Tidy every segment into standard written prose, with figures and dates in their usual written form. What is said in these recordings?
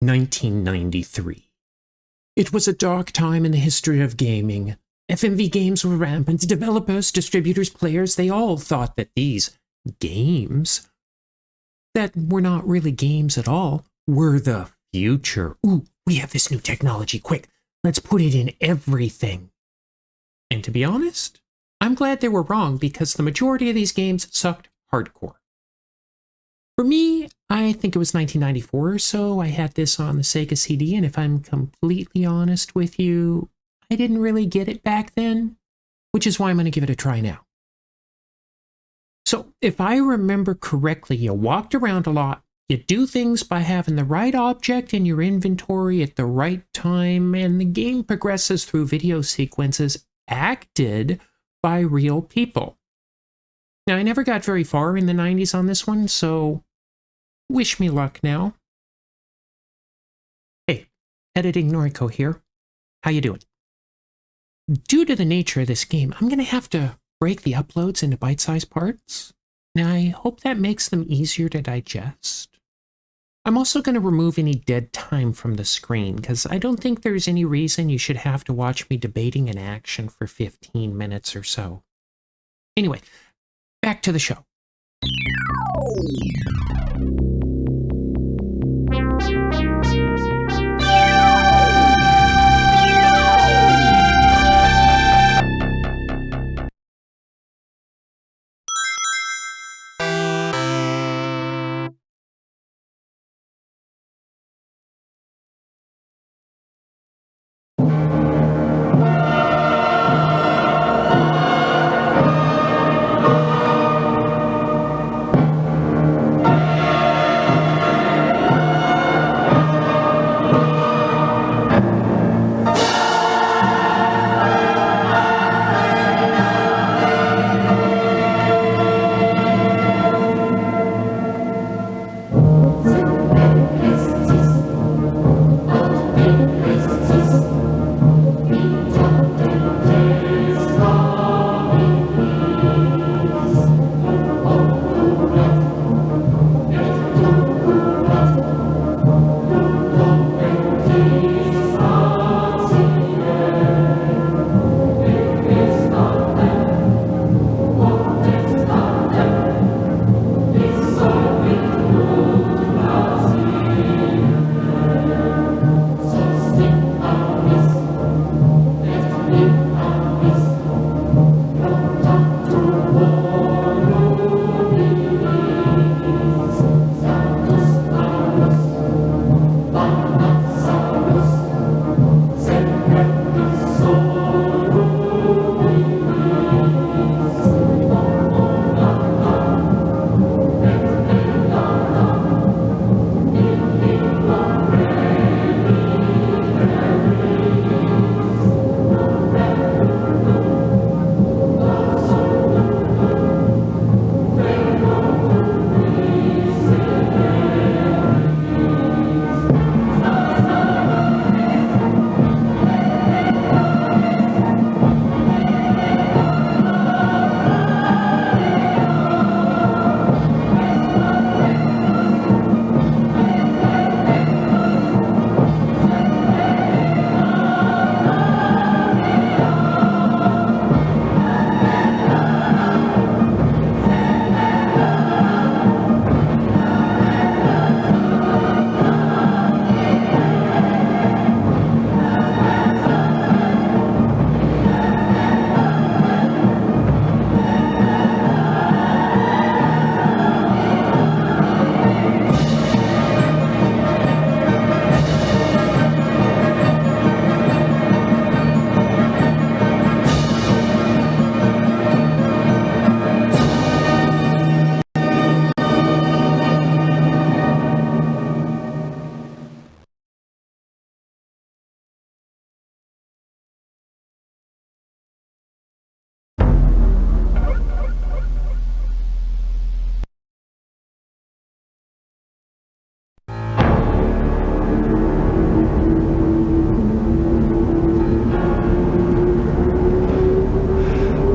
1993. It was a dark time in the history of gaming. FMV games were rampant. Developers, distributors, players, they all thought that these games, that were not really games at all, were the future. Ooh, we have this new technology, quick. Let's put it in everything. And to be honest, I'm glad they were wrong because the majority of these games sucked hardcore. For me, I think it was 1994 or so. I had this on the Sega CD, and if I'm completely honest with you, I didn't really get it back then, which is why I'm going to give it a try now. So, if I remember correctly, you walked around a lot, you do things by having the right object in your inventory at the right time, and the game progresses through video sequences acted by real people. Now, I never got very far in the 90s on this one, so wish me luck now. Hey, editing Noriko here. How you doing? Due to the nature of this game, I'm going to have to break the uploads into bite-sized parts. Now, I hope that makes them easier to digest. I'm also going to remove any dead time from the screen, because I don't think there's any reason you should have to watch me debating an action for 15 minutes or so. Anyway, back to the show.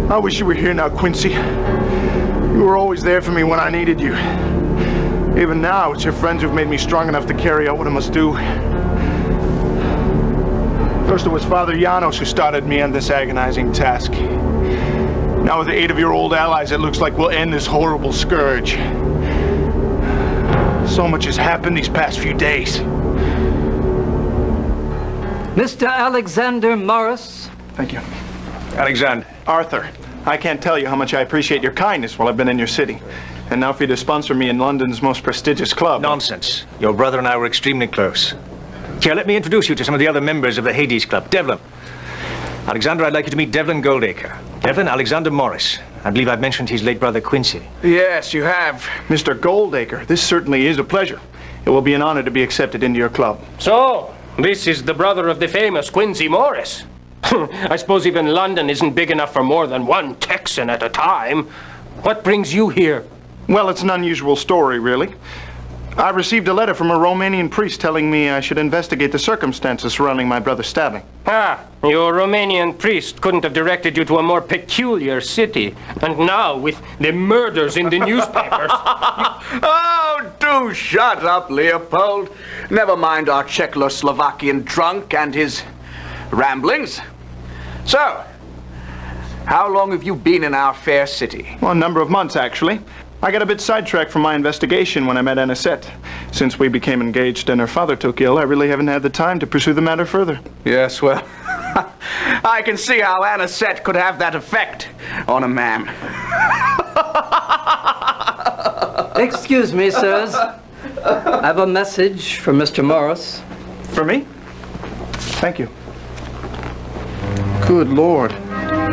I wish you were here now, Quincy. You were always there for me when I needed you. Even now, it's your friends who've made me strong enough to carry out what I must do. First it was Father Janos who started me on this agonizing task. Now with the aid of your old allies, it looks like we'll end this horrible scourge. So much has happened these past few days. Mr. Alexander Morris. Thank you. Alexander. Arthur, I can't tell you how much I appreciate your kindness while I've been in your city. And now for you to sponsor me in London's most prestigious club. Nonsense. Your brother and I were extremely close. Here, let me introduce you to some of the other members of the Hades Club. Devlin. Alexander, I'd like you to meet Devlin Goldacre. Devlin Alexander Morris. I believe I've mentioned his late brother Quincy. Yes, you have. Mr. Goldacre, this certainly is a pleasure. It will be an honor to be accepted into your club. So, this is the brother of the famous Quincy Morris. I suppose even London isn't big enough for more than one Texan at a time. What brings you here? Well, it's an unusual story, really. I received a letter from a Romanian priest telling me I should investigate the circumstances surrounding my brother's stabbing. Ah, your Romanian priest couldn't have directed you to a more peculiar city. And now, with the murders in the newspapers... Oh, do shut up, Leopold. Never mind our Czechoslovakian drunk and his ramblings. So, how long have you been in our fair city? Well, a number of months, actually. I got a bit sidetracked from my investigation when I met Anisette. Since we became engaged and her father took ill, I really haven't had the time to pursue the matter further. Yes, well, I can see how Anisette could have that effect on a man. Excuse me, sirs. I have a message from Mr. Morris. For me? Thank you. Good Lord.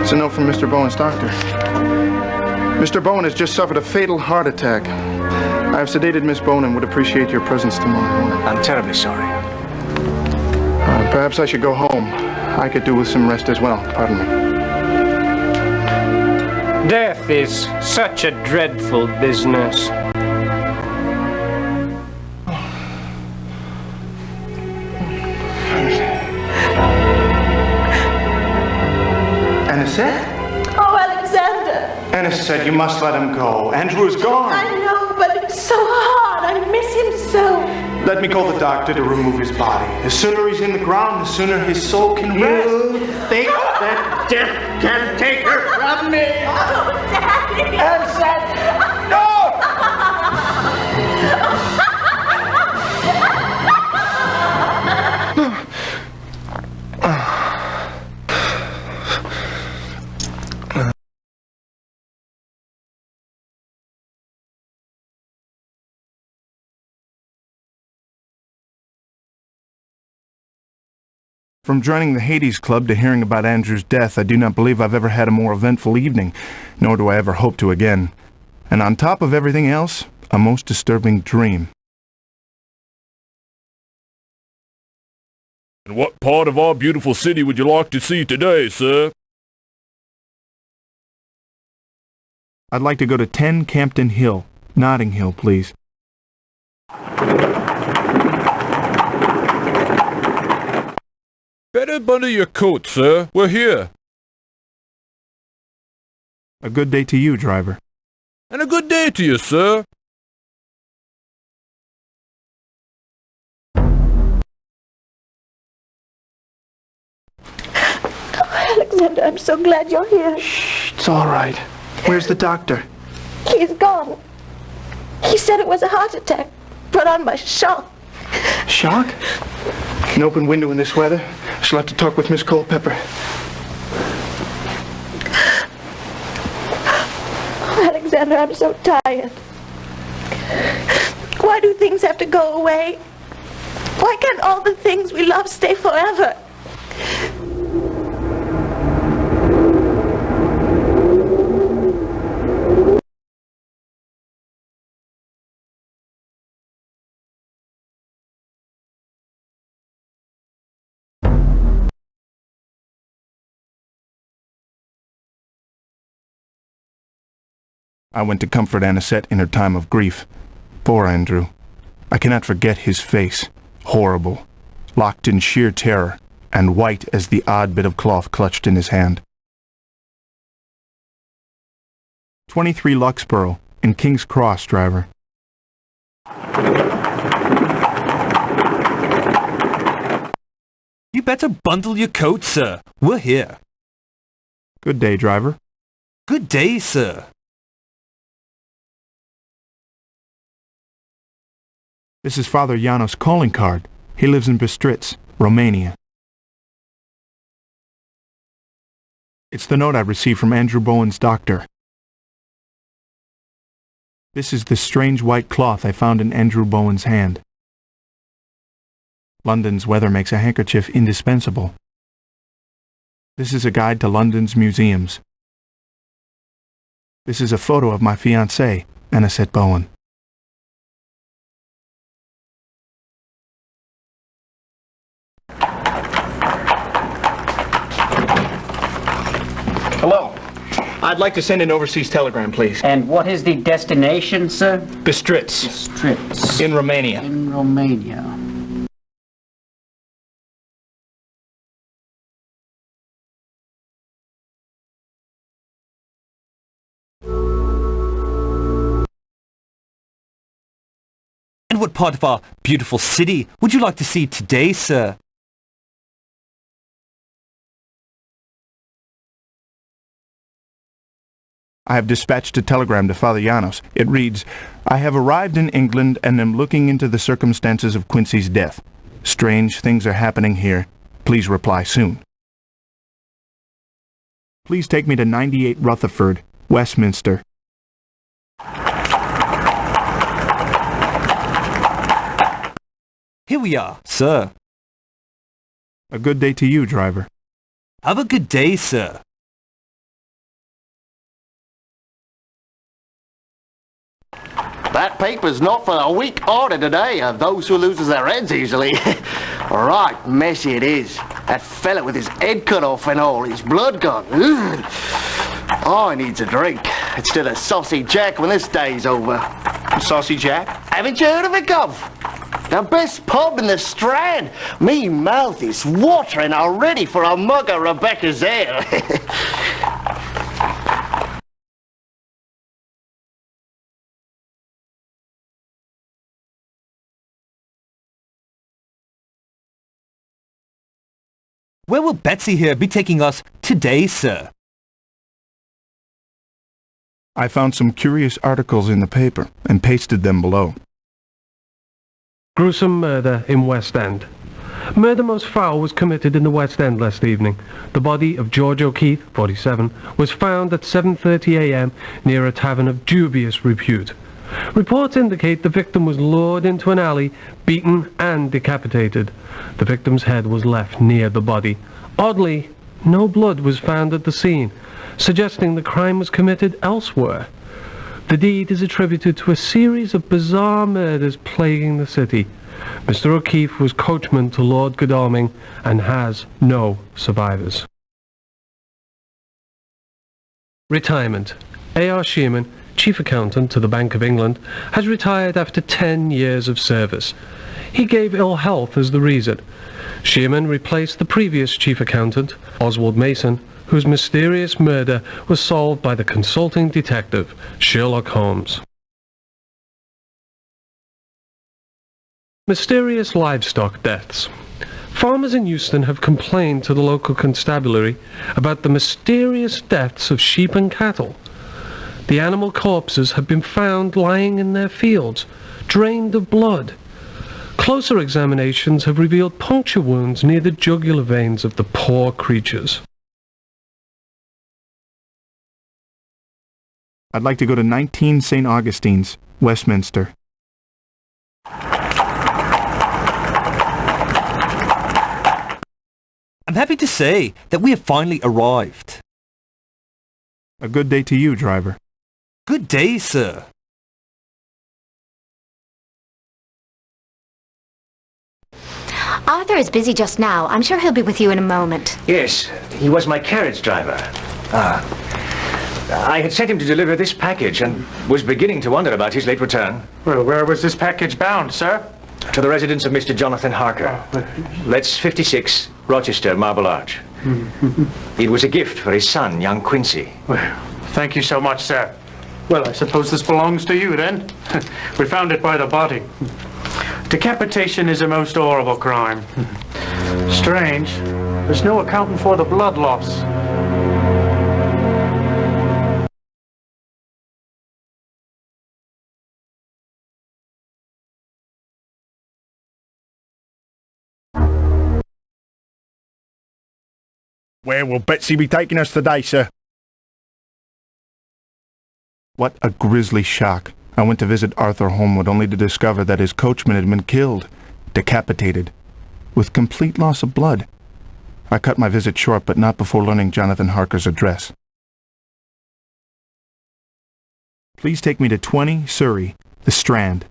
It's a note from Mr. Bowen's doctor. Mr. Bowen has just suffered a fatal heart attack. I have sedated Miss Bowen and would appreciate your presence tomorrow morning. I'm terribly sorry. Perhaps I should go home. I could do with some rest as well. Pardon me. Death is such a dreadful business. Anisette? Oh, Alexander! Anisette, you must let him go. Andrew is gone. I know, but it's so hard. I miss him so. Let me call the doctor to remove his body. The sooner he's in the ground, the sooner his soul can rest. You think that death can take her from me? Oh, Daddy! Anisette! No! From joining the Hades Club to hearing about Andrew's death, I do not believe I've ever had a more eventful evening, nor do I ever hope to again. And on top of everything else, a most disturbing dream. And what part of our beautiful city would you like to see today, sir? I'd like to go to 10 Campden Hill, Notting Hill, please. Better bundle your coat, sir. We're here. A good day to you, driver. And a good day to you, sir. Alexander, I'm so glad you're here. Shh, it's all right. Where's the doctor? He's gone. He said it was a heart attack brought on by shock. Shock? An open window in this weather? I shall have to talk with Miss Culpepper. Oh, Alexander, I'm so tired. Why do things have to go away? Why can't all the things we love stay forever? I went to comfort Anisette in her time of grief. Poor Andrew. I cannot forget his face, horrible, locked in sheer terror, and white as the odd bit of cloth clutched in his hand. 23 Luxborough, in King's Cross, driver. You better bundle your coat, sir. We're here. Good day, driver. Good day, sir. This is Father Janos' calling card. He lives in Bistritz, Romania. It's the note I received from Andrew Bowen's doctor. This is the strange white cloth I found in Andrew Bowen's hand. London's weather makes a handkerchief indispensable. This is a guide to London's museums. This is a photo of my fiancée, Anisette Bowen. Hello. I'd like to send an overseas telegram, please. And what is the destination, sir? Bistritz. Bistritz. In Romania. In Romania. And what part of our beautiful city would you like to see today, sir? I have dispatched a telegram to Father Janos. It reads, I have arrived in England and am looking into the circumstances of Quincy's death. Strange things are happening here. Please reply soon. Please take me to 98 Rutherford, Westminster. Here we are, sir. A good day to you, driver. Have a good day, sir. That paper's not for the weak-hearted today, those who loses their heads easily. Right messy it is. That fella with his head cut off and all, his blood gone. Ugh. I needs a drink instead of Saucy Jack when this day's over. Saucy Jack? Haven't you heard of it, Gov? The best pub in the Strand. Me mouth is watering already for a mug of Rebecca's ale. Where will Betsy here be taking us today, sir? I found some curious articles in the paper and pasted them below. Gruesome murder in West End. Murder most foul was committed in the West End last evening. The body of George O'Keefe, 47, was found at 7:30 a.m. near a tavern of dubious repute. Reports indicate the victim was lured into an alley, beaten and decapitated. The victim's head was left near the body. Oddly, no blood was found at the scene, suggesting the crime was committed elsewhere. The deed is attributed to a series of bizarre murders plaguing the city. Mr. O'Keefe was coachman to Lord Godalming and has no survivors. Retirement. A.R. Shearman, Chief Accountant to the Bank of England, has retired after 10 years of service. He gave ill health as the reason. Shearman replaced the previous Chief Accountant, Oswald Mason, whose mysterious murder was solved by the consulting detective, Sherlock Holmes. Mysterious livestock deaths. Farmers in Euston have complained to the local constabulary about the mysterious deaths of sheep and cattle. The animal corpses have been found lying in their fields, drained of blood. Closer examinations have revealed puncture wounds near the jugular veins of the poor creatures. I'd like to go to 19 St. Augustine's, Westminster. I'm happy to say that we have finally arrived. A good day to you, driver. Good day, sir. Arthur is busy just now. I'm sure he'll be with you in a moment. Yes, he was my carriage driver. I had sent him to deliver this package and was beginning to wonder about his late return. Well, where was this package bound, sir? To the residence of Mr. Jonathan Harker. Let's 56, Rochester, Marble Arch. It was a gift for his son, young Quincy. Well, thank you so much, sir. Well, I suppose this belongs to you, then. We found it by the body. Decapitation is a most horrible crime. Strange. There's no accounting for the blood loss. Where will Betsy be taking us today, sir? What a grisly shock. I went to visit Arthur Holmwood only to discover that his coachman had been killed, decapitated, with complete loss of blood. I cut my visit short, but not before learning Jonathan Harker's address. Please take me to 20 Surrey, the Strand.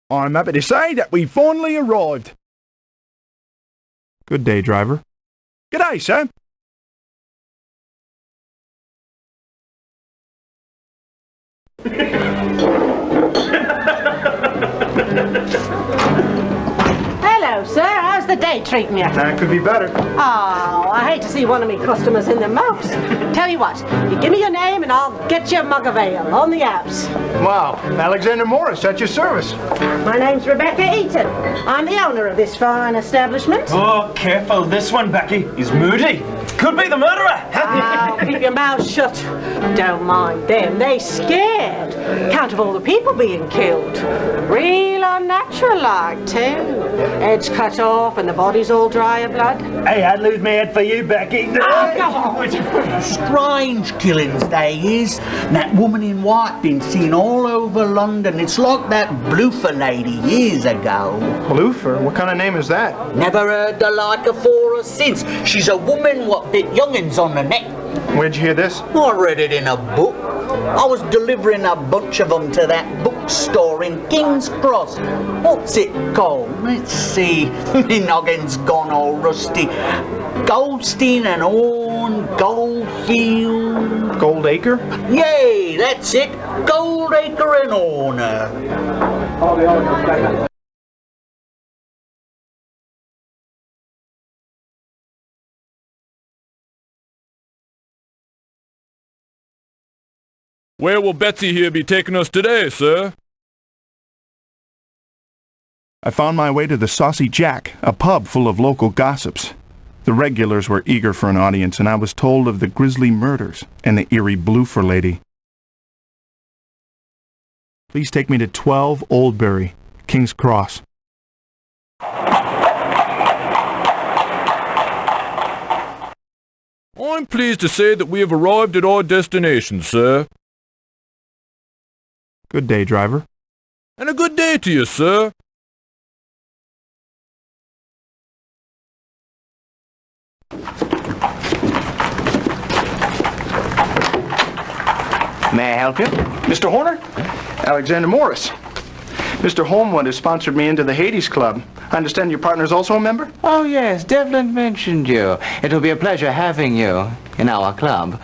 I'm happy to say that we finally arrived. Good day, driver. Good day, sir. Hello, sir. How's the day treating you? That could be better. Oh, I hate to see one of me customers in the mopes. Tell you what, you give me your name and I'll get you a mug of ale on the house. Wow, Alexander Morris, at your service. My name's Rebecca Eaton. I'm the owner of this fine establishment. Oh, careful. This one, Becky, is moody. Could be the murderer. Oh, keep your mouth shut. Don't mind them. They scared. Count of all the people being killed. Real unnatural like, too. Heads cut off and the bodies all dry of blood. Hey, I'd lose my head for you, Becky. Oh, come on. Strange killings, they is. That woman in white been seen all over London. It's like that Bloofer lady years ago. Bloofer? What kind of name is that? Never heard the like of her since. She's a woman what bit youngins on the neck. Where'd you hear this? I read it in a book. I was delivering a bunch of them to that bookstore in King's Cross. What's it called? Let's see. My noggin's gone all rusty. Goldstein and Horn, Goldfield... Goldacre? Yay, that's it. Goldacre and Horner. Where will Betsy here be taking us today, sir? I found my way to the Saucy Jack, a pub full of local gossips. The regulars were eager for an audience, and I was told of the grisly murders and the eerie Bloofer lady. Please take me to 12 Oldbury, King's Cross. I'm pleased to say that we have arrived at our destination, sir. Good day, driver. And a good day to you, sir. May I help you? Mr. Horner? Alexander Morris. Mr. Holmwood has sponsored me into the Hades Club. I understand your partner's also a member? Oh, yes. Devlin mentioned you. It will be a pleasure having you in our club.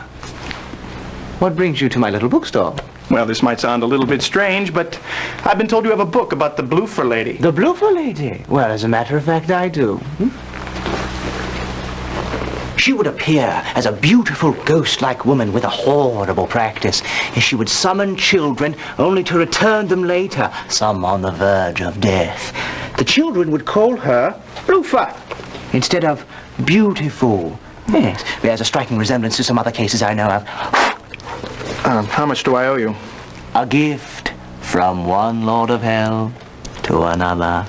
What brings you to my little bookstore? Well, this might sound a little bit strange, but I've been told you have a book about the Bloofer lady. The Bloofer lady? Well, as a matter of fact, I do. She would appear as a beautiful ghost-like woman with a horrible practice. She would summon children only to return them later, some on the verge of death. The children would call her Bloofer instead of beautiful. Yes, bears a striking resemblance to some other cases I know of. How much do I owe you? A gift from one Lord of Hell to another.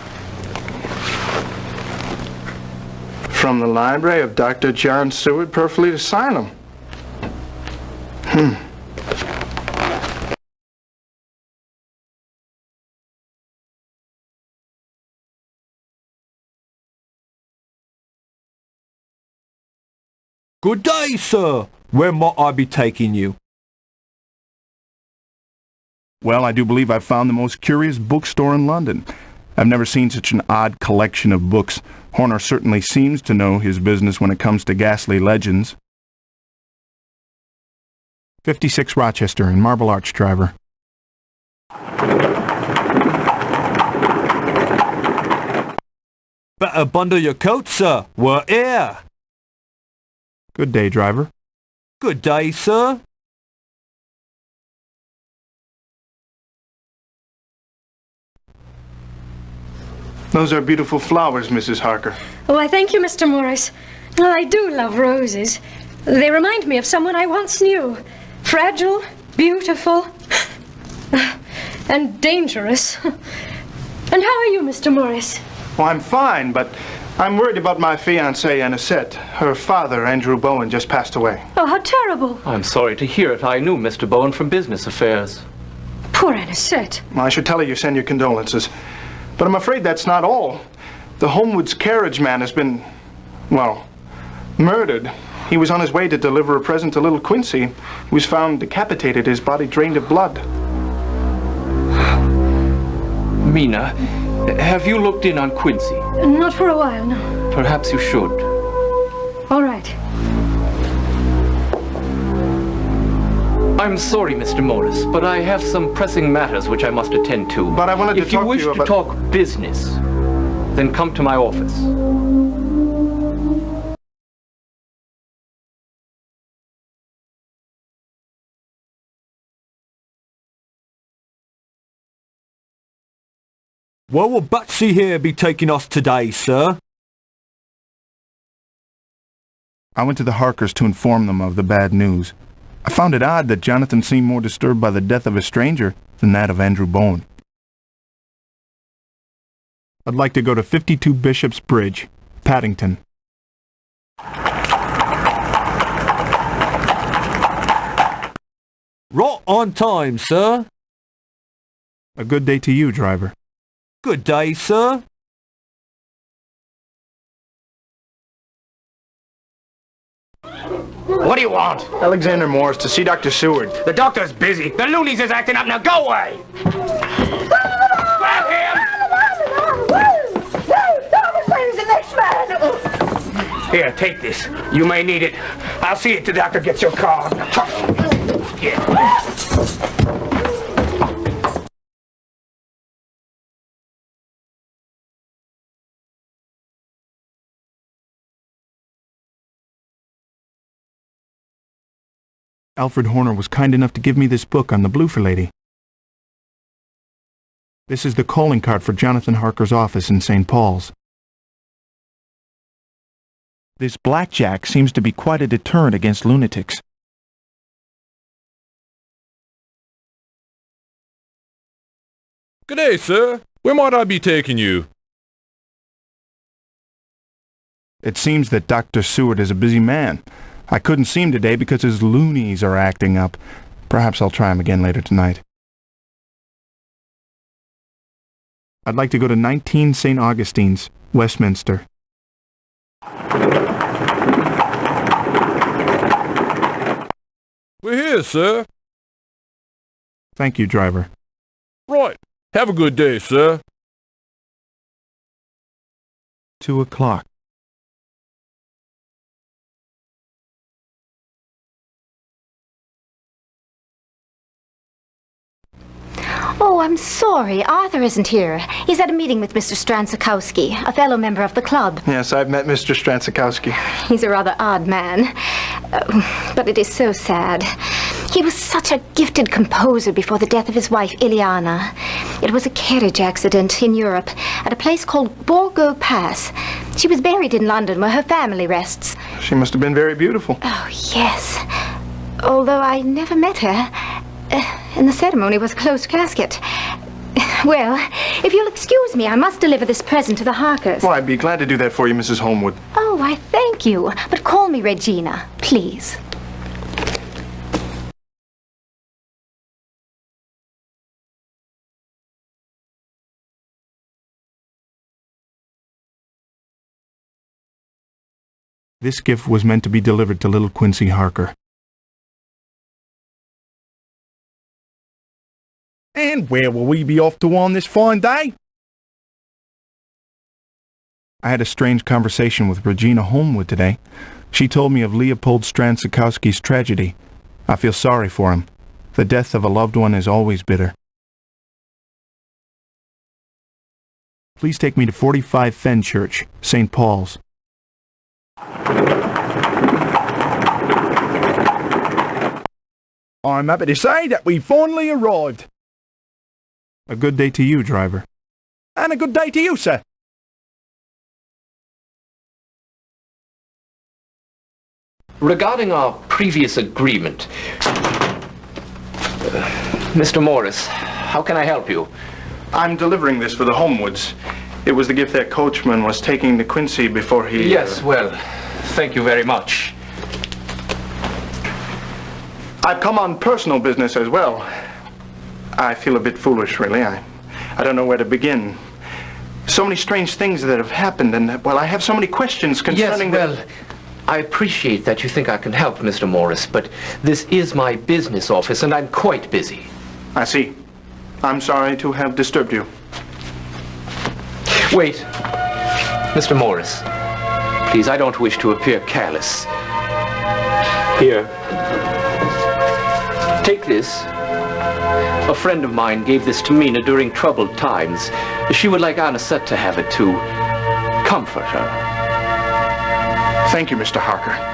From the library of Dr. John Seward, Purfleet Asylum. Good day, sir. Where might I be taking you? Well, I do believe I've found the most curious bookstore in London. I've never seen such an odd collection of books. Horner certainly seems to know his business when it comes to ghastly legends. 56 Rochester in Marble Arch, driver. Better bundle your coat, sir. We're here. Good day, driver. Good day, sir. Those are beautiful flowers, Mrs. Harker. Why, thank you, Mr. Morris. I do love roses. They remind me of someone I once knew. Fragile, beautiful, and dangerous. And how are you, Mr. Morris? Well, I'm fine, but I'm worried about my fiancée, Anisette. Her father, Andrew Bowen, just passed away. Oh, how terrible. I'm sorry to hear it. I knew Mr. Bowen from business affairs. Poor Anisette. Well, I should tell her you send your condolences. But I'm afraid that's not all. The Homewood's carriage man has been, well, murdered. He was on his way to deliver a present to little Quincy. He was found decapitated, his body drained of blood. Mina, have you looked in on Quincy? Not for a while, no. Perhaps you should. All right. I'm sorry, Mr. Morris, but I have some pressing matters which I must attend to. But I wanted to talk to you about... If you wish to talk business, then come to my office. Where will Batsy here be taking us today, sir? I went to the Harkers to inform them of the bad news. I found it odd that Jonathan seemed more disturbed by the death of a stranger than that of Andrew Bowen. I'd like to go to 52 Bishop's Bridge, Paddington. Right on time, sir. A good day to you, driver. Good day, sir. What do you want? Alexander Morris to see Dr. Seward. The doctor's busy. The loonies is acting up now. Go away! Grab him! Here, take this. You may need it. I'll see if the doctor gets your car. Yeah. Alfred Horner was kind enough to give me this book on the Bloofer Lady. This is the calling card for Jonathan Harker's office in St. Paul's. This blackjack seems to be quite a deterrent against lunatics. Good day, sir. Where might I be taking you? It seems that Dr. Seward is a busy man. I couldn't see him today because his loonies are acting up. Perhaps I'll try him again later tonight. I'd like to go to 19 St. Augustine's, Westminster. We're here, sir. Thank you, driver. Right. Have a good day, sir. 2 o'clock. Oh, I'm sorry. Arthur isn't here. He's at a meeting with Mr. Stransakowski, a fellow member of the club. Yes, I've met Mr. Stransakowski. He's a rather odd man. But it is so sad. He was such a gifted composer before the death of his wife, Ileana. It was a carriage accident in Europe at a place called Borgo Pass. She was buried in London where her family rests. She must have been very beautiful. Oh, yes. Although I never met her. And the ceremony was a closed casket. Well, if you'll excuse me, I must deliver this present to the Harkers. Well, I'd be glad to do that for you, Mrs. Holmwood. Oh, I thank you. But call me Regina, please. This gift was meant to be delivered to little Quincy Harker. And where will we be off to on this fine day? I had a strange conversation with Regina Holmwood today. She told me of Leopold Stransakowski's tragedy. I feel sorry for him. The death of a loved one is always bitter. Please take me to 45 Fenchurch, St. Paul's. I'm happy to say that we finally arrived. A good day to you, driver. And a good day to you, sir. Regarding our previous agreement, Mr. Morris, how can I help you? I'm delivering this for the Homewoods. It was the gift that coachman was taking to Quincy before he... Yes, well, thank you very much. I've come on personal business as well. I feel a bit foolish, really. I don't know where to begin. So many strange things that have happened, and, well, I have so many questions concerning... Yes, well, I appreciate that you think I can help, Mr. Morris, but this is my business office, and I'm quite busy. I see. I'm sorry to have disturbed you. Wait. Mr. Morris, please, I don't wish to appear careless. Here. Take this. A friend of mine gave this to Mina during troubled times. She would like Anisette to have it to comfort her. Thank you, Mr. Harker.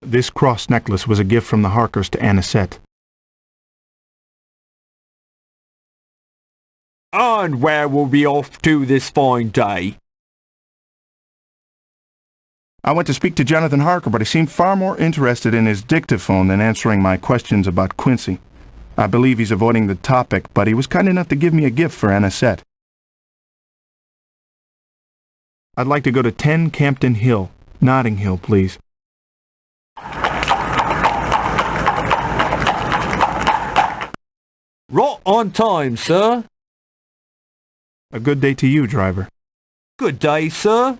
This cross necklace was a gift from the Harkers to Anisette. And where will we off to this fine day? I went to speak to Jonathan Harker, but he seemed far more interested in his dictaphone than answering my questions about Quincy. I believe he's avoiding the topic, but he was kind enough to give me a gift for Anisette. I'd like to go to 10 Campden Hill, Notting Hill, please. Right on time, sir. A good day to you, driver. Good day, sir.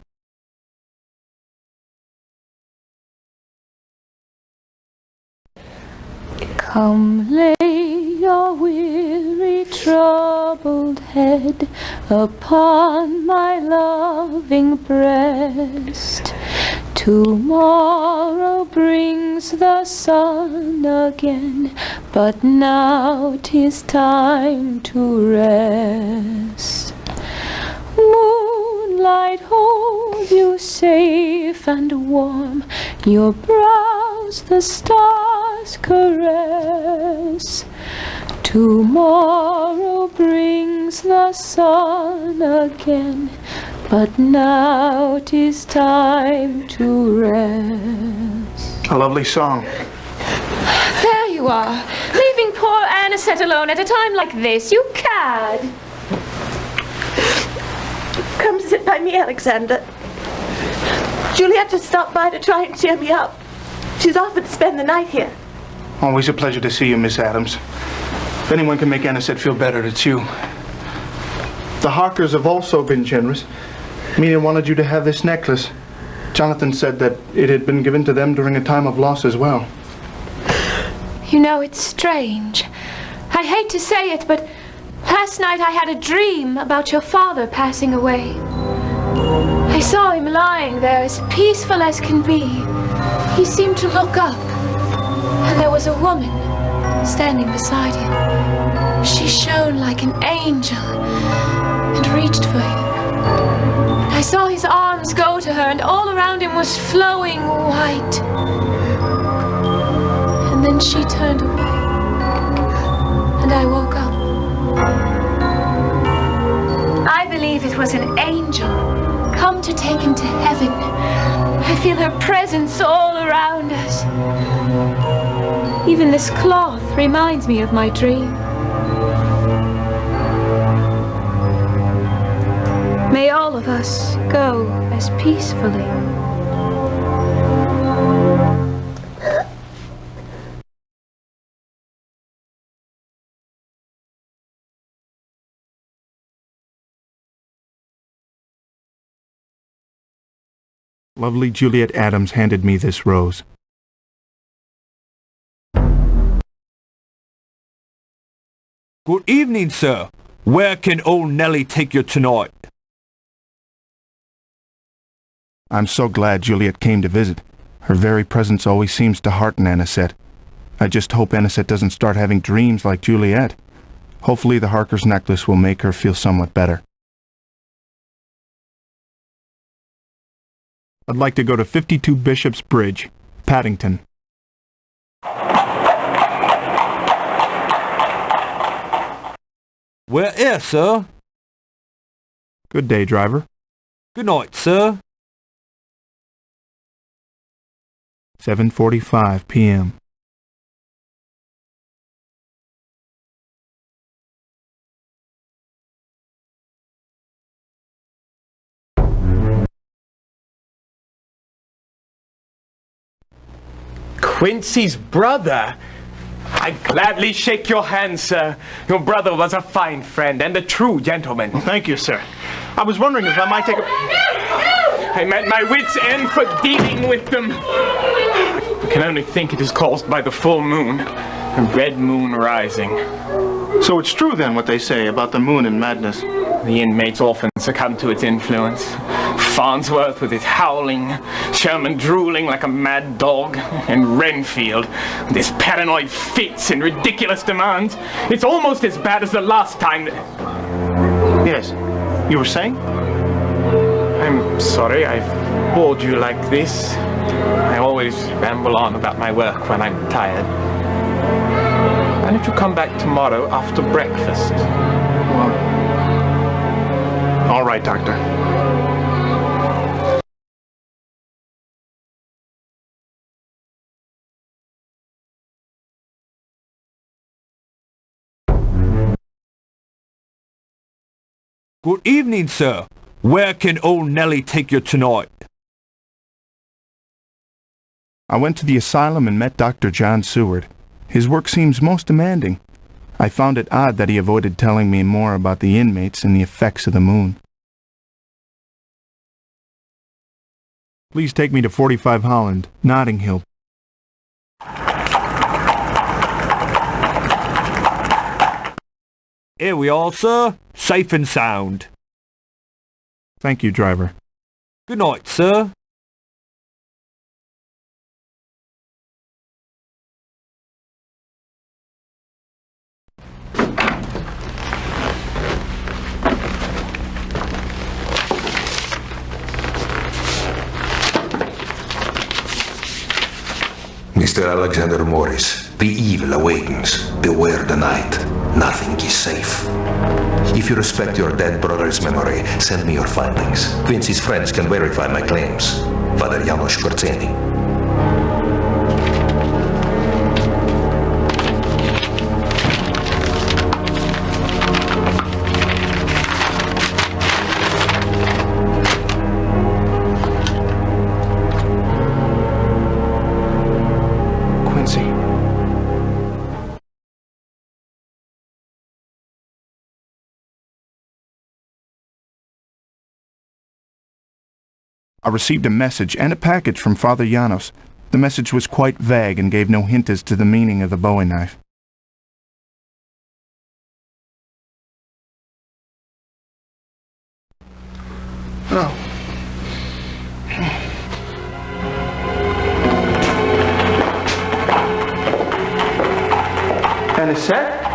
Come lay your weary, troubled head upon my loving breast. Tomorrow brings the sun again, but now 'tis time to rest. Moonlight holds you safe and warm, your brows the stars caress. Tomorrow brings the sun again, but now 'tis time to rest. A lovely song. There you are, leaving poor Anisette alone at a time like this, you cad! Come sit by me, Alexander. Juliet just stopped by to try and cheer me up. She's offered to spend the night here. Always a pleasure to see you, Miss Adams. If anyone can make Anisette feel better, it's you. The Harkers have also been generous. Mina wanted you to have this necklace. Jonathan said that it had been given to them during a time of loss as well. You know, it's strange. I hate to say it, but last night I had a dream about your father passing away. I saw him lying there as peaceful as can be. He seemed to look up, and there was a woman standing beside him. She shone like an angel and reached for him. I saw his arms go to her, and all around him was flowing white. And then she turned away, and I woke up. I believe it was an angel come to take him to heaven. I feel her presence all around us. Even this cloth reminds me of my dream. May all of us go as peacefully. Lovely Juliet Adams handed me this rose. Good evening, sir. Where can old Nellie take you tonight? I'm so glad Juliet came to visit. Her very presence always seems to hearten Anisette. I just hope Anisette doesn't start having dreams like Juliet. Hopefully the Harker's necklace will make her feel somewhat better. I'd like to go to 52 Bishop's Bridge, Paddington. We're here, sir. Good day, driver. Good night, sir. 7:45 p.m. Quincy's brother? I'd gladly shake your hand, sir. Your brother was a fine friend and a true gentleman. Well, thank you, sir. I was wondering if I might take a... I'm at my wit's end for dealing with them. I can only think it is caused by the full moon, a red moon rising. So it's true then what they say about the moon and madness? The inmates often succumb to its influence. Farnsworth with his howling, Sherman drooling like a mad dog, and Renfield with his paranoid fits and ridiculous demands. It's almost as bad as the last time that... Yes. You were saying? I'm sorry I've bored you like this. I always ramble on about my work when I'm tired. Why don't you come back tomorrow after breakfast? All right, Doctor. Good evening, sir. Where can old Nellie take you tonight? I went to the asylum and met Dr. John Seward. His work seems most demanding. I found it odd that he avoided telling me more about the inmates and the effects of the moon. Please take me to 45 Holland, Notting Hill. Here we are, sir. Safe and sound. Thank you, driver. Good night, sir. Mr. Alexander Morris, the evil awakens. Beware the night. Nothing is safe. If you respect your dead brother's memory, send me your findings. Quincy's friends can verify my claims. Father Janos Korczeni. I received a message and a package from Father Janos. The message was quite vague and gave no hint as to the meaning of the Bowie knife. No. Anisette?